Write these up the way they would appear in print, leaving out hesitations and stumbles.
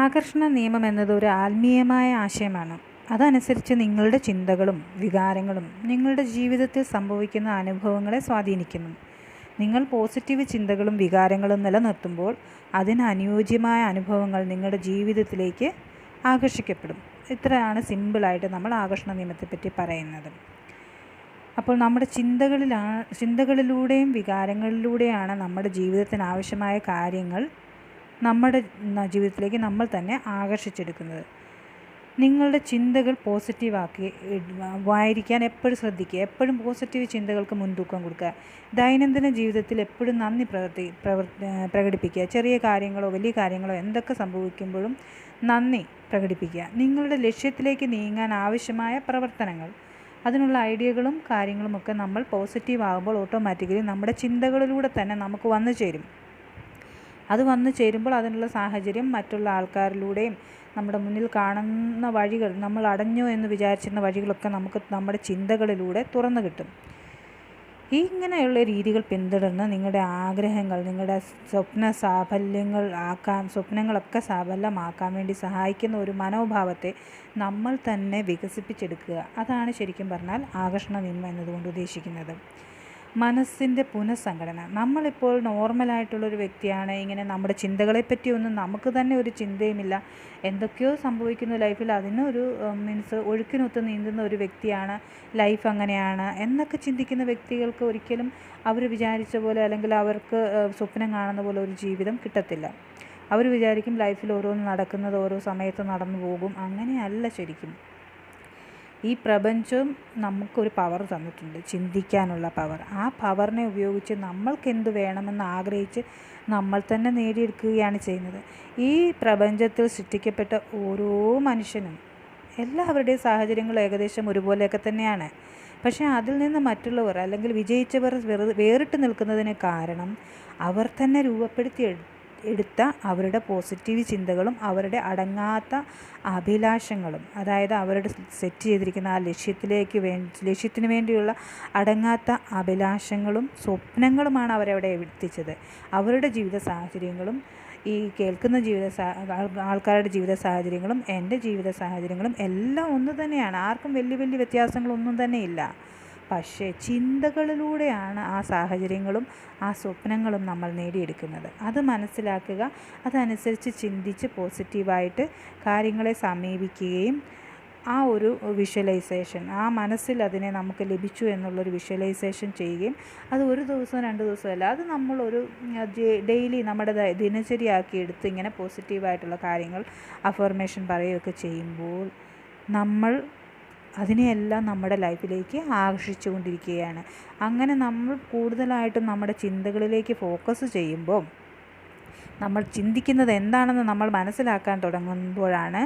ആകർഷണ നിയമം എന്നത് ഒരു ആത്മീയമായ ആശയമാണ്. അതനുസരിച്ച് നിങ്ങളുടെ ചിന്തകളും വികാരങ്ങളും നിങ്ങളുടെ ജീവിതത്തിൽ സംഭവിക്കുന്ന അനുഭവങ്ങളെ സ്വാധീനിക്കുന്നു. നിങ്ങൾ പോസിറ്റീവ് ചിന്തകളും വികാരങ്ങളും നിലനിർത്തുമ്പോൾ അതിനനുയോജ്യമായ അനുഭവങ്ങൾ നിങ്ങളുടെ ജീവിതത്തിലേക്ക് ആകർഷിക്കപ്പെടും. ഇത്രയാണ് സിമ്പിളായിട്ട് നമ്മൾ ആകർഷണ നിയമത്തെപ്പറ്റി പറയുന്നത്. അപ്പോൾ നമ്മുടെ ചിന്തകളിലൂടെയും വികാരങ്ങളിലൂടെയാണ് നമ്മുടെ ജീവിതത്തിന് ആവശ്യമായ കാര്യങ്ങൾ നമ്മുടെ ജീവിതത്തിലേക്ക് നമ്മൾ തന്നെ ആകർഷിച്ചെടുക്കുന്നത്. നിങ്ങളുടെ ചിന്തകൾ പോസിറ്റീവാക്കി ആയിരിക്കാൻ എപ്പോഴും ശ്രദ്ധിക്കുക. എപ്പോഴും പോസിറ്റീവ് ചിന്തകൾക്ക് മുൻതൂക്കം കൊടുക്കുക. ദൈനംദിന ജീവിതത്തിൽ എപ്പോഴും നന്ദി പ്രകടിപ്പിക്കുക. ചെറിയ കാര്യങ്ങളോ വലിയ കാര്യങ്ങളോ എന്തൊക്കെ സംഭവിക്കുമ്പോഴും നന്ദി പ്രകടിപ്പിക്കുക. നിങ്ങളുടെ ലക്ഷ്യത്തിലേക്ക് നീങ്ങാൻ ആവശ്യമായ പ്രവർത്തനങ്ങൾ, അതിനുള്ള ഐഡിയകളും കാര്യങ്ങളുമൊക്കെ നമ്മൾ പോസിറ്റീവ് ആകുമ്പോൾ ഓട്ടോമാറ്റിക്കലി നമ്മുടെ ചിന്തകളിലൂടെ തന്നെ നമുക്ക് വന്നു ചേരും. അത് വന്നു ചേരുമ്പോൾ അതിനുള്ള സാഹചര്യം മറ്റുള്ള ആൾക്കാരിലൂടെയും നമ്മുടെ മുന്നിൽ കാണുന്ന വഴികൾ, നമ്മൾ അടഞ്ഞു എന്ന് വിചാരിച്ചിരുന്ന വഴികളൊക്കെ നമുക്ക് നമ്മുടെ ചിന്തകളിലൂടെ തുറന്നു കിട്ടും. ഇങ്ങനെയുള്ള രീതികൾ പിന്തുടർന്ന് നിങ്ങളുടെ ആഗ്രഹങ്ങൾ, നിങ്ങളുടെ സ്വപ്നങ്ങളൊക്കെ സാഫല്യമാക്കാൻ വേണ്ടി സഹായിക്കുന്ന ഒരു മനോഭാവത്തെ നമ്മൾ തന്നെ വികസിപ്പിച്ചെടുക്കുക. അതാണ് ശരിക്കും പറഞ്ഞാൽ ആകർഷണ നിയമം എന്നതുകൊണ്ട് ഉദ്ദേശിക്കുന്നത്. മനസ്സിൻ്റെ പുനഃസംഘടന. നമ്മളിപ്പോൾ നോർമലായിട്ടുള്ളൊരു വ്യക്തിയാണ്. ഇങ്ങനെ നമ്മുടെ ചിന്തകളെപ്പറ്റിയൊന്നും നമുക്ക് തന്നെ ഒരു ചിന്തയുമില്ല. എന്തൊക്കെയോ സംഭവിക്കുന്നു ലൈഫിൽ, അതിനൊരു ഒഴുക്കിനൊത്ത് നീന്തുന്ന ഒരു വ്യക്തിയാണ്. ലൈഫ് അങ്ങനെയാണ് എന്നൊക്കെ ചിന്തിക്കുന്ന വ്യക്തികൾക്ക് ഒരിക്കലും അവർ വിചാരിച്ച പോലെ, അല്ലെങ്കിൽ അവർക്ക് സ്വപ്നം കാണുന്ന പോലെ ഒരു ജീവിതം കിട്ടത്തില്ല. അവർ വിചാരിക്കും ലൈഫിൽ ഓരോന്ന് നടക്കുന്നത് ഓരോ സമയത്ത് നടന്നു പോകും. അങ്ങനെയല്ല ശരിക്കും. ഈ പ്രപഞ്ചം നമുക്കൊരു പവർ തന്നിട്ടുണ്ട്, ചിന്തിക്കാനുള്ള പവർ. ആ പവറിനെ ഉപയോഗിച്ച് നമ്മൾക്കെന്ത് വേണമെന്ന് ആഗ്രഹിച്ച് നമ്മൾ തന്നെ നേടിയെടുക്കുകയാണ് ചെയ്യുന്നത്. ഈ പ്രപഞ്ചത്തിൽ സൃഷ്ടിക്കപ്പെട്ട ഓരോ മനുഷ്യനും എല്ലാവരുടെയും സാഹചര്യങ്ങൾ ഏകദേശം ഒരുപോലെയൊക്കെ തന്നെയാണ്. പക്ഷേ അതിൽ നിന്ന് മറ്റുള്ളവർ അല്ലെങ്കിൽ വിജയിച്ചവർ വേറിട്ട് നിൽക്കുന്നതിന് കാരണം അവർ തന്നെ എടുത്ത അവരുടെ പോസിറ്റീവ് ചിന്തകളും അവരുടെ അടങ്ങാത്ത അഭിലാഷങ്ങളും, അതായത് അവരുടെ സെറ്റ് ചെയ്തിരിക്കുന്ന ആ ലക്ഷ്യത്തിന് വേണ്ടിയുള്ള അടങ്ങാത്ത അഭിലാഷങ്ങളും സ്വപ്നങ്ങളുമാണ് അവരവിടെ എത്തിച്ചത്. അവരുടെ ജീവിത സാഹചര്യങ്ങളും ഈ കേൾക്കുന്ന ആൾക്കാരുടെ ജീവിത സാഹചര്യങ്ങളും എൻ്റെ ജീവിത സാഹചര്യങ്ങളും എല്ലാം ഒന്ന് തന്നെയാണ്. ആർക്കും വലിയ വലിയ വ്യത്യാസങ്ങളൊന്നും തന്നെ ഇല്ല. പക്ഷേ ചിന്തകളിലൂടെയാണ് ആ സാഹചര്യങ്ങളും ആ സ്വപ്നങ്ങളും നമ്മൾ നേടിയെടുക്കുന്നത്. അത് മനസ്സിലാക്കുക. അതനുസരിച്ച് ചിന്തിച്ച് പോസിറ്റീവായിട്ട് കാര്യങ്ങളെ സമീപിക്കുകയും ആ ഒരു വിഷ്വലൈസേഷൻ, ആ മനസ്സിൽ അതിനെ നമുക്ക് ലഭിച്ചു എന്നുള്ളൊരു വിഷ്വലൈസേഷൻ ചെയ്യുകയും അത് ഒരു ദിവസം 2 ദിവസമല്ല, അത് നമ്മളൊരു ഡെയിലി നമ്മുടെ ദിനചര്യയാക്കി എടുത്ത് ഇങ്ങനെ പോസിറ്റീവായിട്ടുള്ള കാര്യങ്ങൾ അഫർമേഷൻ പറയുകയൊക്കെ ചെയ്യുമ്പോൾ നമ്മൾ അതിനെയെല്ലാം നമ്മുടെ ലൈഫിലേക്ക് ആകർഷിച്ചു കൊണ്ടിരിക്കുകയാണ്. അങ്ങനെ നമ്മൾ കൂടുതലായിട്ടും നമ്മുടെ ചിന്തകളിലേക്ക് ഫോക്കസ് ചെയ്യുമ്പോൾ, നമ്മൾ ചിന്തിക്കുന്നത് എന്താണെന്ന് നമ്മൾ മനസ്സിലാക്കാൻ തുടങ്ങുമ്പോഴാണ്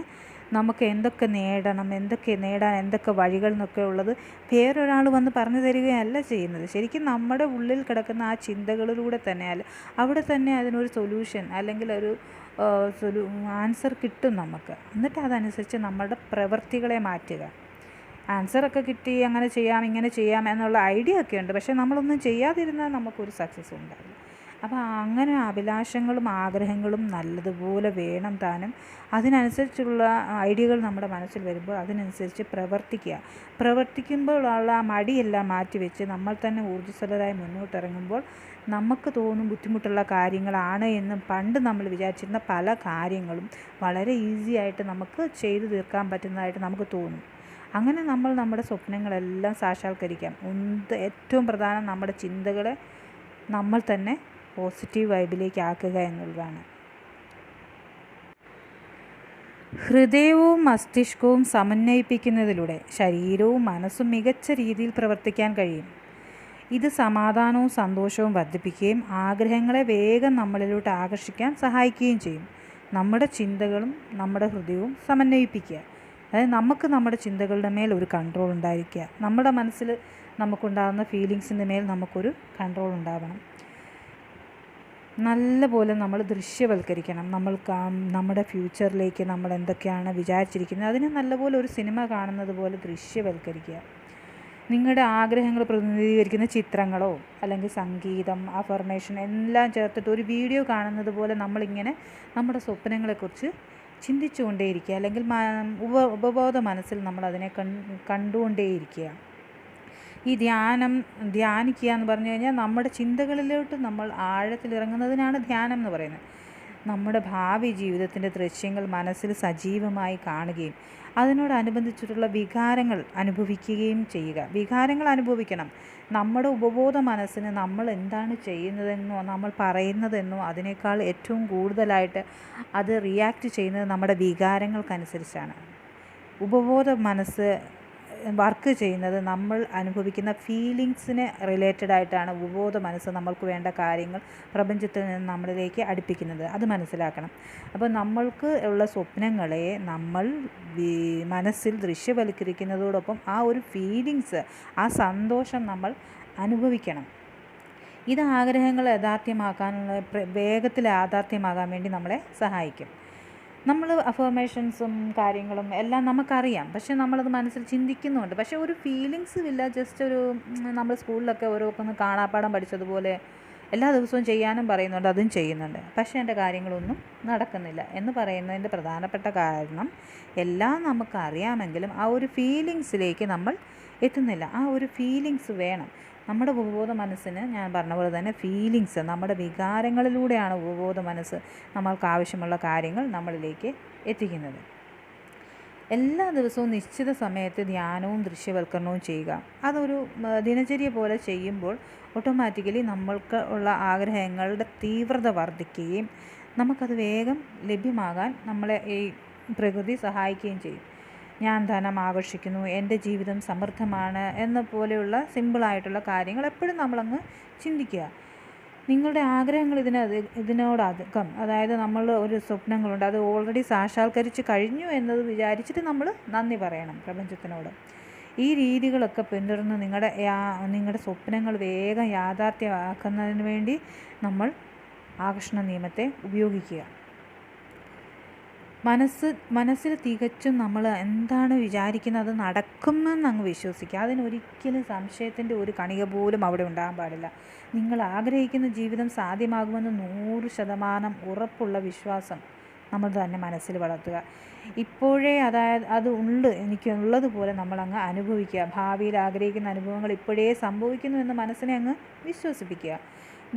നമുക്ക് എന്തൊക്കെ നേടാൻ എന്തൊക്കെ വഴികൾ എന്നൊക്കെ ഉള്ളത് വേറൊരാൾ വന്ന് പറഞ്ഞു തരികയല്ല ചെയ്യുന്നത്. ശരിക്കും നമ്മുടെ ഉള്ളിൽ കിടക്കുന്ന ആ ചിന്തകളിലൂടെ തന്നെ അവിടെ തന്നെ അതിനൊരു സൊല്യൂഷൻ അല്ലെങ്കിൽ ഒരു ആൻസർ കിട്ടും നമുക്ക്. എന്നിട്ട് അതനുസരിച്ച് നമ്മുടെ പ്രവൃത്തികളെ മാറ്റുക. ആൻസറൊക്കെ കിട്ടി, അങ്ങനെ ചെയ്യാം ഇങ്ങനെ ചെയ്യാം എന്നുള്ള ഐഡിയ ഒക്കെ ഉണ്ട്. പക്ഷേ നമ്മളൊന്നും ചെയ്യാതിരുന്നാൽ നമുക്കൊരു സക്സസ് ഉണ്ടാവില്ല. അപ്പോൾ അങ്ങനെ അഭിലാഷങ്ങളും ആഗ്രഹങ്ങളും നല്ലതുപോലെ വേണം താനും. അതിനനുസരിച്ചുള്ള ഐഡിയകൾ നമ്മുടെ മനസ്സിൽ വരുമ്പോൾ അതിനനുസരിച്ച് പ്രവർത്തിക്കുമ്പോഴുള്ള ആ മടിയെല്ലാം മാറ്റിവെച്ച് നമ്മൾ തന്നെ ഊർജ്ജസ്വലരായി മുന്നോട്ടിറങ്ങുമ്പോൾ നമുക്ക് തോന്നും ബുദ്ധിമുട്ടുള്ള കാര്യങ്ങളാണ് എന്നും പണ്ട് നമ്മൾ വിചാരിച്ചിരുന്ന പല കാര്യങ്ങളും വളരെ ഈസി ആയിട്ട് നമുക്ക് ചെയ്തു തീർക്കാൻ പറ്റുന്നതായിട്ട് നമുക്ക് തോന്നും. അങ്ങനെ നമ്മൾ നമ്മുടെ സ്വപ്നങ്ങളെല്ലാം സാക്ഷാത്കരിക്കാം. ഏറ്റവും പ്രധാനം നമ്മുടെ ചിന്തകളെ നമ്മൾ തന്നെ പോസിറ്റീവ് വൈബിലേക്ക് ആക്കുക എന്നുള്ളതാണ്. ഹൃദയവും മസ്തിഷ്കവും സമന്വയിപ്പിക്കുന്നതിലൂടെ ശരീരവും മനസ്സും മികച്ച രീതിയിൽ പ്രവർത്തിക്കാൻ കഴിയും. ഇത് സമാധാനവും സന്തോഷവും വർദ്ധിപ്പിക്കുകയും ആഗ്രഹങ്ങളെ വേഗം നമ്മളിലോട്ട് ആകർഷിക്കാൻ സഹായിക്കുകയും ചെയ്യും. നമ്മുടെ ചിന്തകളും നമ്മുടെ ഹൃദയവും സമന്വയിപ്പിക്കുക. അതായത് നമുക്ക് നമ്മുടെ ചിന്തകളുടെ മേൽ ഒരു കൺട്രോൾ ഉണ്ടായിരിക്കുക. നമ്മുടെ മനസ്സിൽ നമുക്കുണ്ടാകുന്ന ഫീലിങ്സിൻ്റെ മേൽ നമുക്കൊരു കൺട്രോൾ ഉണ്ടാവണം. നല്ലപോലെ നമ്മൾ ദൃശ്യവൽക്കരിക്കണം. നമ്മുടെ ഫ്യൂച്ചറിലേക്ക് നമ്മൾ എന്തൊക്കെയാണ് വിചാരിച്ചിരിക്കുന്നത് അതിനെ നല്ലപോലെ ഒരു സിനിമ കാണുന്നത് പോലെ ദൃശ്യവൽക്കരിക്കുക. നിങ്ങളുടെ ആഗ്രഹങ്ങൾ പ്രതിനിധീകരിക്കുന്ന ചിത്രങ്ങളോ അല്ലെങ്കിൽ സംഗീതം, അഫർമേഷൻ എല്ലാം ചേർത്തിട്ട് ഒരു വീഡിയോ കാണുന്നത് പോലെ നമ്മളിങ്ങനെ നമ്മുടെ സ്വപ്നങ്ങളെക്കുറിച്ച് ചിന്തിച്ചുകൊണ്ടേയിരിക്കുക, അല്ലെങ്കിൽ ഉപബോധ മനസ്സിൽ നമ്മൾ അതിനെ കണ്ടുകൊണ്ടേയിരിക്കുക. ഈ ധ്യാനിക്കുക എന്ന് പറഞ്ഞു കഴിഞ്ഞാൽ നമ്മുടെ ചിന്തകളിലോട്ട് നമ്മൾ ആഴത്തിലിറങ്ങുന്നതിനാണ് ധ്യാനം എന്ന് പറയുന്നത്. നമ്മുടെ ഭാവി ജീവിതത്തിൻ്റെ ദൃശ്യങ്ങൾ മനസ്സിൽ സജീവമായി കാണുകയും അതിനോടനുബന്ധിച്ചിട്ടുള്ള വികാരങ്ങൾ അനുഭവിക്കുകയും ചെയ്യുക. വികാരങ്ങൾ അനുഭവിക്കണം. നമ്മുടെ ഉപബോധ മനസ്സിന് നമ്മൾ എന്താണ് ചെയ്യുന്നതെന്നോ നമ്മൾ പറയുന്നതെന്നോ അതിനേക്കാൾ ഏറ്റവും കൂടുതലായിട്ട് അത് റിയാക്റ്റ് ചെയ്യുന്നത് നമ്മുടെ വികാരങ്ങൾക്കനുസരിച്ചാണ്. ഉപബോധ മനസ്സ് വർക്ക് ചെയ്യുന്നത് നമ്മൾ അനുഭവിക്കുന്ന ഫീലിങ്സിന് റിലേറ്റഡ് ആയിട്ടാണ്. ഉപബോധ മനസ്സ് നമ്മൾക്ക് വേണ്ട കാര്യങ്ങൾ പ്രപഞ്ചത്തിൽ നിന്ന് നമ്മളിലേക്ക് അടുപ്പിക്കുന്നത്. അത് മനസ്സിലാക്കണം. അപ്പോൾ നമ്മൾക്ക് ഉള്ള സ്വപ്നങ്ങളെ നമ്മൾ മനസ്സിൽ ദൃശ്യവൽക്കരിക്കുന്നതോടൊപ്പം ആ ഒരു ഫീലിങ്സ്, ആ സന്തോഷം നമ്മൾ അനുഭവിക്കണം. ഇത് ആഗ്രഹങ്ങൾ യാഥാർത്ഥ്യമാക്കാനുള്ള വേഗത്തിൽ യാഥാർത്ഥ്യമാകാൻ വേണ്ടി നമ്മളെ സഹായിക്കും. നമ്മൾ അഫർമേഷൻസും കാര്യങ്ങളും എല്ലാം നമുക്കറിയാം, പക്ഷെ നമ്മളത് മനസ്സിൽ ചിന്തിക്കുന്നുണ്ട്. പക്ഷേ ഒരു ഫീലിങ്സും ഇല്ല. ജസ്റ്റ് ഒരു നമ്മൾ സ്കൂളിലൊക്കെ ഓരോന്ന് കാണാപ്പാഠം പഠിച്ചതുപോലെ എല്ലാ ദിവസവും ചെയ്യാനും പറയുന്നുണ്ട്, അതും ചെയ്യുന്നുണ്ട്. പക്ഷേ എൻ്റെ കാര്യങ്ങളൊന്നും നടക്കുന്നില്ല എന്ന് പറയുന്നതിൻ്റെ പ്രധാനപ്പെട്ട കാരണം എല്ലാം നമുക്കറിയാമെങ്കിലും ആ ഒരു ഫീലിങ്സിലേക്ക് നമ്മൾ എത്തുന്നില്ല. ആ ഒരു ഫീലിങ്സ് വേണം. നമ്മുടെ ഉപബോധ മനസ്സിന് ഞാൻ പറഞ്ഞ പോലെ തന്നെ ഫീലിങ്സ്, നമ്മുടെ വികാരങ്ങളിലൂടെയാണ് ഉപബോധ മനസ്സ് നമ്മൾക്ക് ആവശ്യമുള്ള കാര്യങ്ങൾ നമ്മളിലേക്ക് എത്തിക്കുന്നത്. എല്ലാ ദിവസവും നിശ്ചിത സമയത്ത് ധ്യാനവും ദൃശ്യവൽക്കരണവും ചെയ്യുക. അതൊരു ദിനചര്യ പോലെ ചെയ്യുമ്പോൾ ഓട്ടോമാറ്റിക്കലി നമ്മൾക്ക് ഉള്ള ആഗ്രഹങ്ങളുടെ തീവ്രത വർദ്ധിക്കുകയും നമുക്കത് വേഗം ലഭ്യമാകാൻ നമ്മളെ ഈ പ്രകൃതി സഹായിക്കുകയും ചെയ്യും. ഞാൻ ധനം ആകർഷിക്കുന്നു, എൻ്റെ ജീവിതം സമൃദ്ധമാണ് എന്ന പോലെയുള്ള സിമ്പിളായിട്ടുള്ള കാര്യങ്ങൾ എപ്പോഴും നമ്മളങ്ങ് ചിന്തിക്കുക. നിങ്ങളുടെ ആഗ്രഹങ്ങൾ ഇതിനോടകം, അതായത് നമ്മൾ ഒരു സ്വപ്നങ്ങളുണ്ട്, അത് ഓൾറെഡി സാക്ഷാത്കരിച്ച് കഴിഞ്ഞു എന്നത് വിചാരിച്ചിട്ട് നമ്മൾ നന്ദി പറയണം പ്രപഞ്ചത്തിനോട്. ഈ രീതികളൊക്കെ പിന്തുടർന്ന് നിങ്ങളുടെ സ്വപ്നങ്ങൾ വേഗം യാഥാർത്ഥ്യമാക്കുന്നതിന് വേണ്ടി നമ്മൾ ആകർഷണ നിയമത്തെ ഉപയോഗിക്കുക. മനസ്സിൽ തികച്ചും നമ്മൾ എന്താണ് വിചാരിക്കുന്നത് അത് നടക്കുമെന്ന് അങ്ങ് വിശ്വസിക്കുക. അതിനൊരിക്കലും സംശയത്തിൻ്റെ ഒരു കണിക പോലും അവിടെ ഉണ്ടാകാൻ പാടില്ല. നിങ്ങൾ ആഗ്രഹിക്കുന്ന ജീവിതം സാധ്യമാകുമെന്ന് 100% ഉറപ്പുള്ള വിശ്വാസം നമ്മൾ തന്നെ മനസ്സിൽ വളർത്തുക. ഇപ്പോഴേ അത് എനിക്ക് ഉള്ളതുപോലെ നമ്മളങ്ങ് അനുഭവിക്കുക. ഭാവിയിൽ ആഗ്രഹിക്കുന്ന അനുഭവങ്ങൾ ഇപ്പോഴേ സംഭവിക്കുന്നു എന്ന് മനസ്സിനെ അങ്ങ് വിശ്വസിപ്പിക്കുക.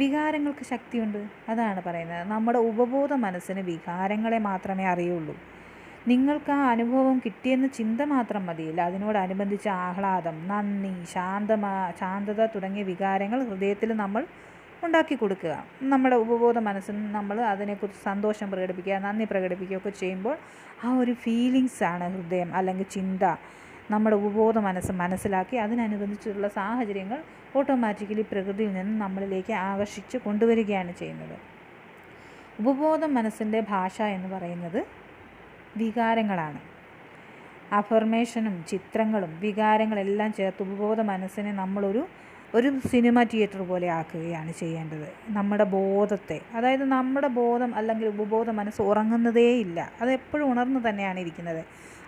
വികാരങ്ങൾക്ക് ശക്തിയുണ്ട്, അതാണ് പറയുന്നത്. നമ്മുടെ ഉപബോധ മനസ്സിന് വികാരങ്ങളെ മാത്രമേ അറിയുള്ളൂ. നിങ്ങൾക്ക് ആ അനുഭവം കിട്ടിയെന്ന ചിന്ത മാത്രം മതിയില്ല. അതിനോടനുബന്ധിച്ച് ആഹ്ലാദം, നന്ദി, ശാന്തത തുടങ്ങിയ വികാരങ്ങൾ ഹൃദയത്തിൽ നമ്മൾ ഉണ്ടാക്കി കൊടുക്കുക. നമ്മുടെ ഉപബോധ മനസ്സിന് നമ്മൾ അതിനെക്കുറിച്ച് സന്തോഷം പ്രകടിപ്പിക്കുക, നന്ദി പ്രകടിപ്പിക്കുകയൊക്കെ ചെയ്യുമ്പോൾ ആ ഒരു ഫീലിങ്സാണ് ഹൃദയം അല്ലെങ്കിൽ ചിന്ത നമ്മുടെ ഉപബോധ മനസ്സ് മനസ്സിലാക്കി അതിനനുബന്ധിച്ചുള്ള സാഹചര്യങ്ങൾ ഓട്ടോമാറ്റിക്കലി പ്രകൃതിയിൽ നിന്ന് നമ്മളിലേക്ക് ആകർഷിച്ച് കൊണ്ടുവരികയാണ് ചെയ്യുന്നത്. ഉപബോധ മനസ്സിൻ്റെ ഭാഷ എന്ന് പറയുന്നത് വികാരങ്ങളാണ്. അഫർമേഷനും ചിത്രങ്ങളും വികാരങ്ങളെല്ലാം ചേർത്ത് ഉപബോധ മനസ്സിനെ നമ്മളൊരു സിനിമ തിയേറ്റർ പോലെ ആക്കുകയാണ് ചെയ്യേണ്ടത്. നമ്മുടെ ബോധത്തെ, അതായത് നമ്മുടെ ബോധം അല്ലെങ്കിൽ ഉപബോധ മനസ്സ് ഉറങ്ങുന്നതേ ഇല്ല, അത് എപ്പോഴും ഉണർന്നു തന്നെയാണ് ഇരിക്കുന്നത്.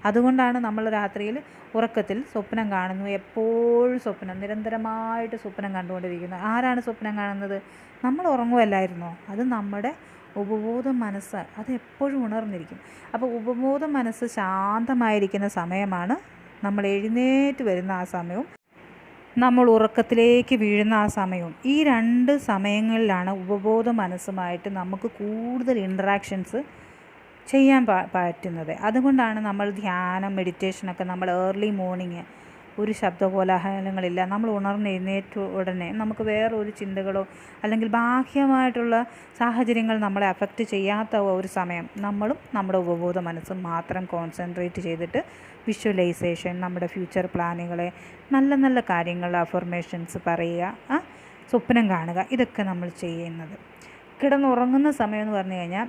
അതുകൊണ്ടാണ് നമ്മൾ രാത്രിയിൽ ഉറക്കത്തിൽ സ്വപ്നം കാണുന്നു, എപ്പോഴും നിരന്തരമായിട്ട് സ്വപ്നം കണ്ടുകൊണ്ടിരിക്കുന്നു. ആരാണ് സ്വപ്നം കാണുന്നത്? നമ്മൾ ഉറങ്ങുമല്ലായിരുന്നോ? അത് നമ്മുടെ ഉപബോധ മനസ്സ്, അത് എപ്പോഴും ഉണർന്നിരിക്കും. അപ്പോൾ ഉപബോധ മനസ്സ് ശാന്തമായിരിക്കുന്ന സമയമാണ് നമ്മൾ എഴുന്നേറ്റ് വരുന്ന ആ സമയവും നമ്മൾ ഉറക്കത്തിലേക്ക് വീഴുന്ന ആ സമയവും. ഈ 2 സമയങ്ങളിലാണ് ഉപബോധ മനസ്സുമായിട്ട് നമുക്ക് കൂടുതൽ ഇൻട്രാക്ഷൻസ് ചെയ്യാൻ പറ്റുന്നത്. അതുകൊണ്ടാണ് നമ്മൾ ധ്യാനം, മെഡിറ്റേഷനൊക്കെ നമ്മൾ ഏർലി മോർണിംഗ് ഒരു ശബ്ദകോലാഹലങ്ങളില്ല, നമ്മൾ ഉണർന്നെഴുന്നേറ്റ ഉടനെ നമുക്ക് വേറൊരു ചിന്തകളോ അല്ലെങ്കിൽ ബാഹ്യമായിട്ടുള്ള സാഹചര്യങ്ങൾ നമ്മളെ അഫക്റ്റ് ചെയ്യാത്ത ഒരു സമയം നമ്മളും നമ്മുടെ ഉപബോധ മനസ്സും മാത്രം കോൺസെൻട്രേറ്റ് ചെയ്തിട്ട് വിഷ്വലൈസേഷൻ, നമ്മുടെ ഫ്യൂച്ചർ പ്ലാനുകളെ, നല്ല നല്ല കാര്യങ്ങൾ, അഫർമേഷൻസ് പറയുക, സ്വപ്നം കാണുക, ഇതൊക്കെ നമ്മൾ ചെയ്യുന്നത്. കിടന്നുറങ്ങുന്ന സമയം എന്ന് പറഞ്ഞു കഴിഞ്ഞാൽ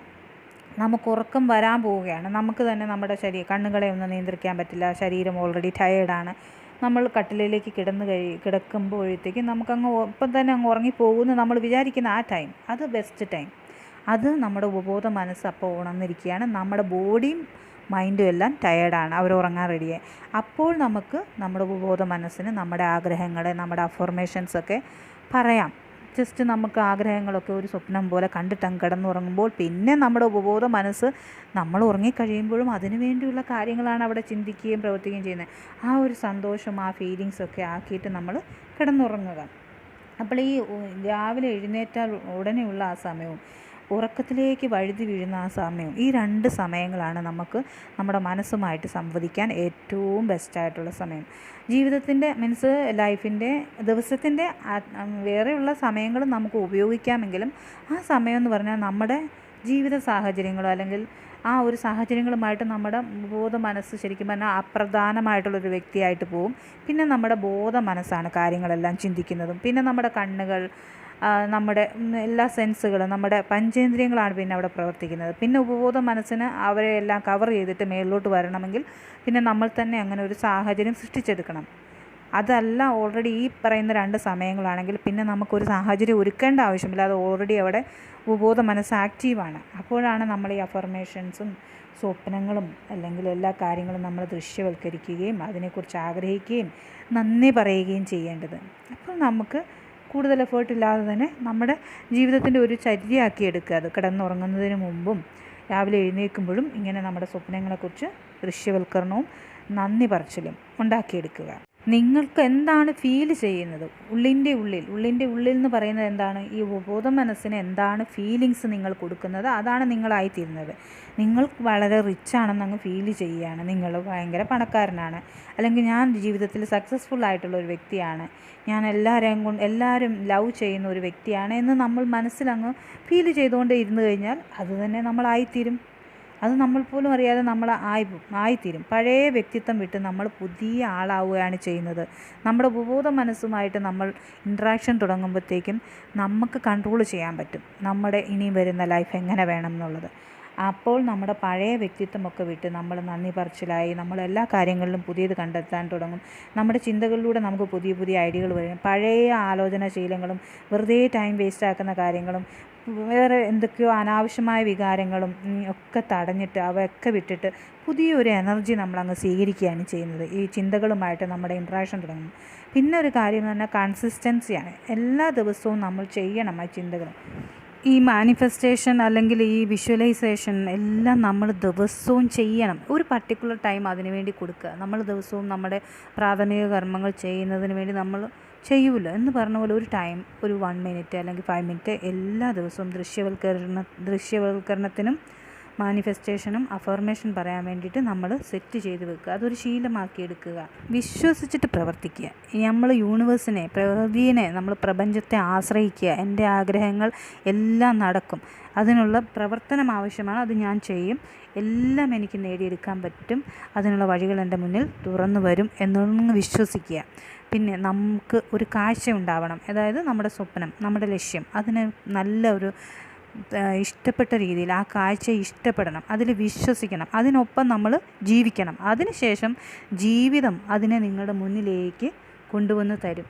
നമുക്ക് ഉറക്കം വരാൻ പോവുകയാണ്. നമുക്ക് തന്നെ നമ്മുടെ കണ്ണുകളെ ഒന്നും നിയന്ത്രിക്കാൻ പറ്റില്ല. ശരീരം ഓൾറെഡി ടയേർഡാണ്. നമ്മൾ കട്ടിലേക്ക് കിടക്കുമ്പോഴത്തേക്കും നമുക്കങ്ങ് ഇപ്പം തന്നെ അങ്ങ് ഉറങ്ങിപ്പോകുമെന്ന് നമ്മൾ വിചാരിക്കുന്ന ആ ടൈം, അത് ബെസ്റ്റ് ടൈം. അത് നമ്മുടെ ഉപബോധ മനസ്സ് അപ്പോൾ ഉണർന്നിരിക്കുകയാണ്. നമ്മുടെ ബോഡിയും മൈൻഡും എല്ലാം ടയേർഡാണ്, അവർ ഉറങ്ങാൻ റെഡിയായി. അപ്പോൾ നമുക്ക് നമ്മുടെ ഉപബോധ മനസ്സിന് നമ്മുടെ ആഗ്രഹങ്ങളെ, നമ്മുടെ അഫർമേഷൻസൊക്കെ പറയാം. ജസ്റ്റ് നമുക്ക് ആഗ്രഹങ്ങളൊക്കെ ഒരു സ്വപ്നം പോലെ കണ്ടിട്ടങ്ങ് കിടന്നുറങ്ങുമ്പോൾ പിന്നെ നമ്മുടെ ഉപബോധ മനസ്സ് നമ്മൾ ഉറങ്ങിക്കഴിയുമ്പോഴും അതിനു വേണ്ടിയുള്ള കാര്യങ്ങളാണ് അവിടെ ചിന്തിക്കുകയും പ്രവർത്തിക്കുകയും ചെയ്യുന്നത്. ആ ഒരു സന്തോഷം, ആ ഫീലിങ്സൊക്കെ ആക്കിയിട്ട് നമ്മൾ കിടന്നുറങ്ങുക. അപ്പോൾ ഈ രാവിലെ എഴുന്നേറ്റാൽ ഉടനെയുള്ള ആ സമയവും ഉറക്കത്തിലേക്ക് വഴുതി വീഴുന്ന ആ സമയവും, ഈ 2 സമയങ്ങളാണ് നമുക്ക് നമ്മുടെ മനസ്സുമായിട്ട് സംവദിക്കാൻ ഏറ്റവും ബെസ്റ്റായിട്ടുള്ള സമയം. ജീവിതത്തിൻ്റെ ലൈഫിൻ്റെ ദിവസത്തിൻ്റെ വേറെയുള്ള സമയങ്ങൾ നമുക്ക് ഉപയോഗിക്കാമെങ്കിലും ആ സമയം എന്ന് പറഞ്ഞാൽ നമ്മുടെ ജീവിത സാഹചര്യങ്ങളോ അല്ലെങ്കിൽ ആ ഒരു സാഹചര്യങ്ങളുമായിട്ട് നമ്മുടെ ബോധ മനസ്സ് ശരിക്കും പറഞ്ഞാൽ അപ്രധാനമായിട്ടുള്ളൊരു വ്യക്തിയായിട്ട് പോവും. പിന്നെ നമ്മുടെ ബോധ മനസ്സാണ് കാര്യങ്ങളെല്ലാം ചിന്തിക്കുന്നതും. പിന്നെ നമ്മുടെ കണ്ണുകൾ, നമ്മുടെ എല്ലാ സെൻസുകളും, നമ്മുടെ പഞ്ചേന്ദ്രിയങ്ങളാണ് പിന്നെ അവിടെ പ്രവർത്തിക്കുന്നത്. പിന്നെ ഉപബോധ മനസ്സിന് അവരെ എല്ലാം കവർ ചെയ്തിട്ട് മേളിലോട്ട് വരണമെങ്കിൽ പിന്നെ നമ്മൾ തന്നെ അങ്ങനെ ഒരു സാഹചര്യം സൃഷ്ടിച്ചെടുക്കണം. അതല്ല ഓൾറെഡി ഈ പറയുന്ന 2 സമയങ്ങളാണെങ്കിൽ പിന്നെ നമുക്കൊരു സാഹചര്യം ഒരുക്കേണ്ട ആവശ്യമില്ല. അത് ഓൾറെഡി അവിടെ ഉപബോധ മനസ്സ് ആക്റ്റീവാണ്. അപ്പോഴാണ് നമ്മൾ ഈ അഫർമേഷൻസും സ്വപ്നങ്ങളും അല്ലെങ്കിൽ എല്ലാ കാര്യങ്ങളും നമ്മൾ ദൃശ്യവൽക്കരിക്കുകയും അതിനെക്കുറിച്ച് ആഗ്രഹിക്കുകയും നന്ദി പറയുകയും ചെയ്യേണ്ടത്. അപ്പോൾ നമുക്ക് കൂടുതൽ എഫേർട്ട് ഇല്ലാതെ തന്നെ നമ്മുടെ ജീവിതത്തിൻ്റെ ഒരു ചര്യയാക്കി എടുക്കുക. അത് കിടന്നുറങ്ങുന്നതിന് മുമ്പും രാവിലെ എഴുന്നേൽക്കുമ്പോഴും ഇങ്ങനെ നമ്മുടെ സ്വപ്നങ്ങളെക്കുറിച്ച് ദൃശ്യവൽക്കരണവും നന്ദി പറച്ചിലും ഉണ്ടാക്കിയെടുക്കുക. നിങ്ങൾക്ക് എന്താണ് ഫീൽ ചെയ്യുന്നത്, ഉള്ളിൻ്റെ ഉള്ളിൽ എന്ന് പറയുന്നത് എന്താണ്, ഈ ബോധ മനസ്സിന് എന്താണ് ഫീലിങ്സ് നിങ്ങൾ കൊടുക്കുന്നത്, അതാണ് നിങ്ങളായിത്തീരുന്നത്. നിങ്ങൾ വളരെ റിച്ചാണെന്ന് അങ്ങ് ഫീൽ ചെയ്യുകയാണ്, നിങ്ങൾ ഭയങ്കര പണക്കാരനാണ്, അല്ലെങ്കിൽ ഞാൻ ജീവിതത്തിൽ സക്സസ്ഫുൾ ആയിട്ടുള്ള ഒരു വ്യക്തിയാണ്, ഞാൻ എല്ലാവരും ലവ് ചെയ്യുന്ന ഒരു വ്യക്തിയാണ് എന്ന് നമ്മൾ മനസ്സിലങ്ങ് ഫീൽ ചെയ്തുകൊണ്ട് ഇരുന്ന് കഴിഞ്ഞാൽ അത് തന്നെ നമ്മളായിത്തീരും. അത് നമ്മൾ പോലും അറിയാതെ നമ്മൾ ആയിത്തീരും. പഴയ വ്യക്തിത്വം വിട്ട് നമ്മൾ പുതിയ ആളാവുകയാണ് ചെയ്യുന്നത്. നമ്മുടെ ഉപബോധ മനസ്സുമായിട്ട് നമ്മൾ ഇൻട്രാക്ഷൻ തുടങ്ങുമ്പോഴത്തേക്കും നമുക്ക് കൺട്രോൾ ചെയ്യാൻ പറ്റും നമ്മുടെ ഇനി വരുന്ന ലൈഫ് എങ്ങനെ വേണം എന്നുള്ളത്. അപ്പോൾ നമ്മുടെ പഴയ വ്യക്തിത്വമൊക്കെ വിട്ട് നമ്മൾ നന്ദി പറച്ചിലായി നമ്മൾ എല്ലാ കാര്യങ്ങളിലും പുതിയത് കണ്ടെത്താൻ തുടങ്ങും. നമ്മുടെ ചിന്തകളിലൂടെ നമുക്ക് പുതിയ പുതിയ ഐഡിയകൾ വരും. പഴയ ആലോചനാശീലങ്ങളും വെറുതെ ടൈം വേസ്റ്റ് ആക്കുന്ന കാര്യങ്ങളും വേറെ എന്തൊക്കെയോ അനാവശ്യമായ വികാരങ്ങളും ഒക്കെ തടഞ്ഞിട്ട് അവയൊക്കെ വിട്ടിട്ട് പുതിയൊരു എനർജി നമ്മളങ്ങ് സ്വീകരിക്കുകയാണ് ചെയ്യുന്നത്. ഈ ചിന്തകളുമായിട്ട് നമ്മുടെ ഇൻട്രാക്ഷൻ തുടങ്ങും. പിന്നെ ഒരു കാര്യം എന്ന് പറഞ്ഞാൽ കൺസിസ്റ്റൻസിയാണ്. എല്ലാ ദിവസവും നമ്മൾ ചെയ്യണം ആ ചിന്തകൾ. ഈ മാനിഫെസ്റ്റേഷൻ അല്ലെങ്കിൽ ഈ വിഷ്വലൈസേഷൻ എല്ലാം നമ്മൾ ദിവസവും ചെയ്യണം. ഒരു പർട്ടിക്കുലർ ടൈം അതിനു വേണ്ടി കൊടുക്കുക. നമ്മൾ ദിവസവും നമ്മുടെ പ്രാഥമിക കർമ്മങ്ങൾ ചെയ്യുന്നതിന് വേണ്ടി നമ്മൾ ചെയ്യൂല എന്ന് പറഞ്ഞ പോലെ ഒരു ടൈം, ഒരു 1 മിനിറ്റ് അല്ലെങ്കിൽ 5 മിനിറ്റ് എല്ലാ ദിവസവും ദൃശ്യവൽക്കരണത്തിനും മാനിഫെസ്റ്റേഷനും അഫർമേഷൻ പറയാൻ വേണ്ടിയിട്ട് നമ്മൾ സെറ്റ് ചെയ്ത് വെക്കുക. അതൊരു ശീലമാക്കി എടുക്കുക. വിശ്വസിച്ചിട്ട് പ്രവർത്തിക്കുക. നമ്മൾ യൂണിവേഴ്സിനെ, പ്രകൃതിയെ, നമ്മൾ പ്രപഞ്ചത്തെ ആശ്രയിക്കുക. എൻ്റെ ആഗ്രഹങ്ങൾ എല്ലാം നടക്കും, അതിനുള്ള പ്രവർത്തനം ആവശ്യമാണ്, അത് ഞാൻ ചെയ്യും, എല്ലാം എനിക്ക് നേടിയെടുക്കാൻ പറ്റും, അതിനുള്ള വഴികൾ എൻ്റെ മുന്നിൽ തുറന്നു വരും എന്നൊന്ന് വിശ്വസിക്കുക. പിന്നെ നമുക്ക് ഒരു കാഴ്ച ഉണ്ടാവണം. അതായത് നമ്മുടെ സ്വപ്നം, നമ്മുടെ ലക്ഷ്യം, അതിന് നല്ല ഒരു ഇഷ്ടപ്പെട്ട രീതിയിൽ ആ കാഴ്ചയെ ഇഷ്ടപ്പെടണം, അതിൽ വിശ്വസിക്കണം, അതിനൊപ്പം നമ്മൾ ജീവിക്കണം. അതിനുശേഷം ജീവിതം അതിനെ നിങ്ങളുടെ മുന്നിലേക്ക് കൊണ്ടുവന്ന് തരും.